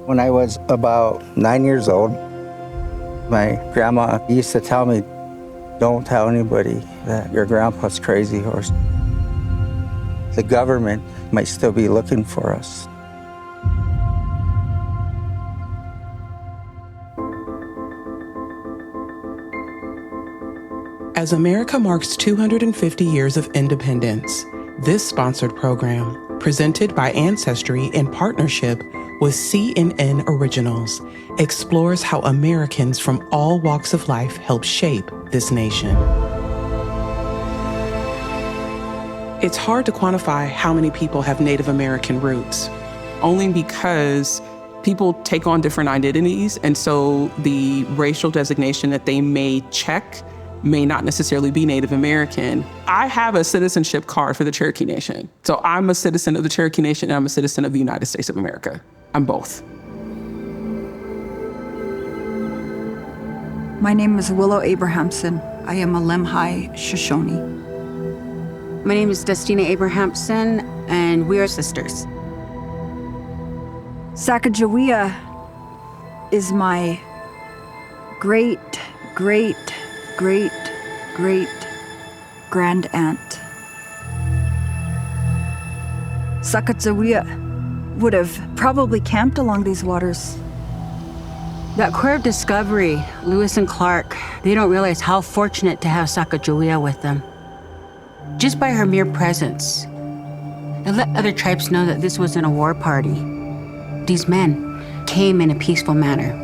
When I was about 9 years old, my grandma used to tell me, don't tell anybody that your grandpa's Crazy Horse. The government might still be looking for us. As America marks 250 years of independence, this sponsored program, presented by Ancestry in partnership with CNN Originals, explores how Americans from all walks of life help shape this nation. It's hard to quantify how many people have Native American roots. Only because people take on different identities, and so the racial designation that they may check may not necessarily be Native American. I have a citizenship card for the Cherokee Nation. So I'm a citizen of the Cherokee Nation and I'm a citizen of the United States of America. I'm both. My name is Willow Abrahamson. I am a Lemhi Shoshone. My name is Destina Abrahamson, and we are sisters. Sacagawea is my great, great, great, great grand aunt. Sacagawea would have probably camped along these waters. That Corps of Discovery, Lewis and Clark, they don't realize how fortunate to have Sacagawea with them. Just by her mere presence, it let other tribes know that this wasn't a war party. These men came in a peaceful manner.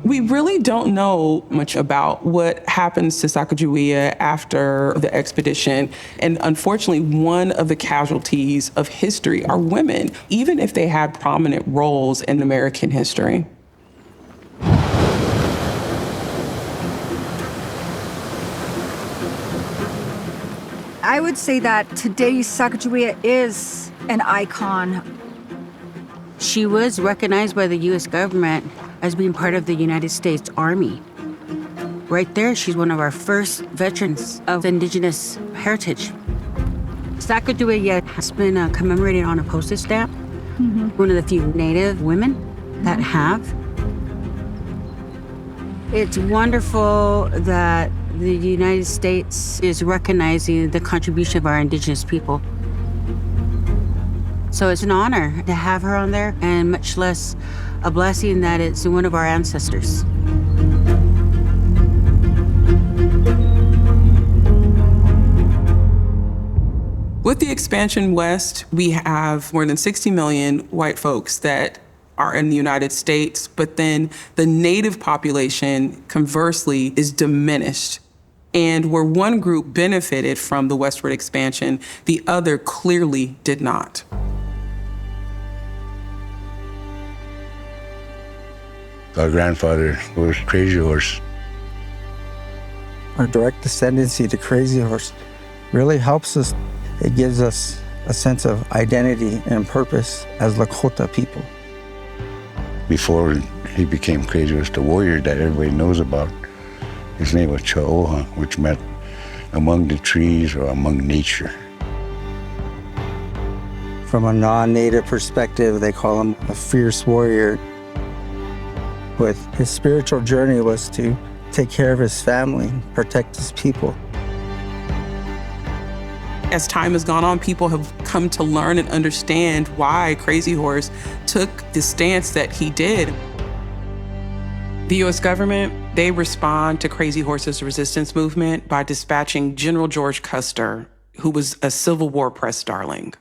We really don't know much about what happens to Sacagawea after the expedition. And unfortunately, one of the casualties of history are women, even if they had prominent roles in American history. I would say that today Sacagawea is an icon. She was recognized by the U.S. government as being part of the United States Army. Right there, she's one of our first veterans of indigenous heritage. Sacagawea has been commemorated on a postage stamp. One of the few Native women that have. It's wonderful that the United States is recognizing the contribution of our indigenous people. So it's an honor to have her on there, and much less a blessing that it's one of our ancestors. With the expansion west, we have more than 60 million white folks that are in the United States, but then the Native population, conversely, is diminished. And where one group benefited from the westward expansion, the other clearly did not. Our grandfather was Crazy Horse. Our direct descendancy to Crazy Horse really helps us. It gives us a sense of identity and purpose as Lakota people. Before he became Crazy Horse, the warrior that everybody knows about, his name was Cha'oha, which meant among the trees or among nature. From a non-Native perspective, they call him a fierce warrior. But his spiritual journey was to take care of his family, protect his people. As time has gone on, people have come to learn and understand why Crazy Horse took the stance that he did. The U.S. government, they respond to Crazy Horse's resistance movement by dispatching General George Custer, who was a Civil War press darling.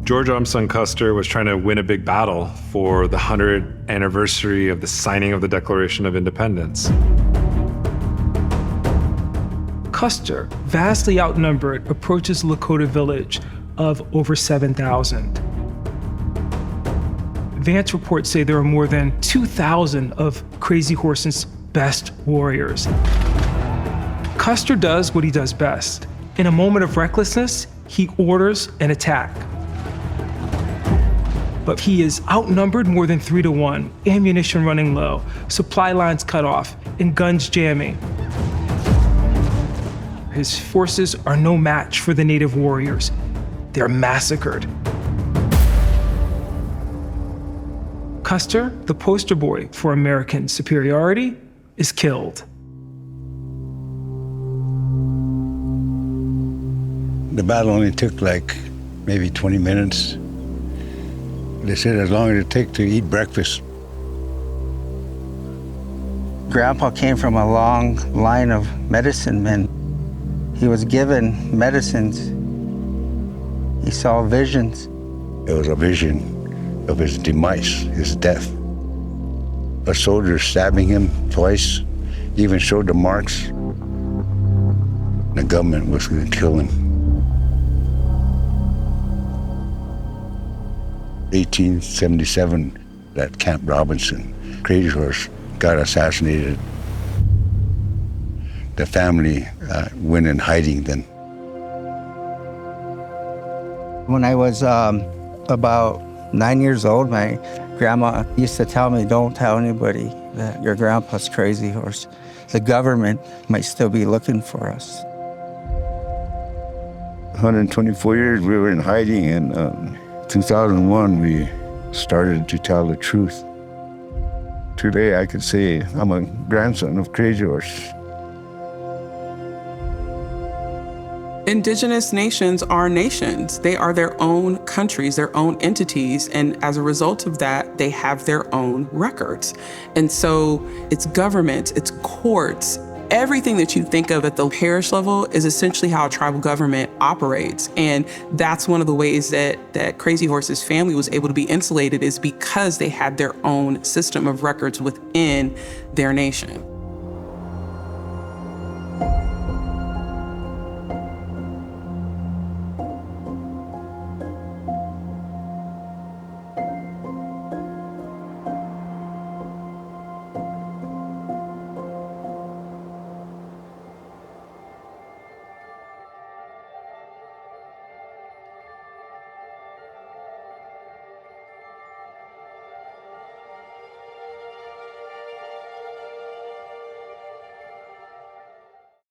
George Armstrong Custer was trying to win a big battle for the 100th anniversary of the signing of the Declaration of Independence. Custer, vastly outnumbered, approaches Lakota village of over 7,000. Advance reports say there are more than 2,000 of Crazy Horse's best warriors. Custer does what he does best. In a moment of recklessness, he orders an attack. But he is outnumbered more than 3-1, ammunition running low, supply lines cut off, and guns jamming. His forces are no match for the native warriors. They're massacred. Custer, the poster boy for American superiority, is killed. The battle only took like maybe 20 minutes. They said as long as it took to eat breakfast. Grandpa came from a long line of medicine men. He was given medicines. He saw visions. It was a vision of his demise, his death. A soldier stabbing him twice, even showed the marks. The government was going to kill him. 1877, at Camp Robinson, Crazy Horse got assassinated. The family went in hiding then. When I was about 9 years old, my grandma used to tell me, don't tell anybody that your grandpa's Crazy Horse. The government might still be looking for us. 124 years we were in hiding, and 2001 we started to tell the truth. Today I could say I'm a grandson of Crazy Horse. Indigenous nations are nations. They are their own countries, their own entities. And as a result of that, they have their own records. And so it's government, it's courts, everything that you think of at the parish level is essentially how a tribal government operates. And that's one of the ways that Crazy Horse's family was able to be insulated, is because they had their own system of records within their nation.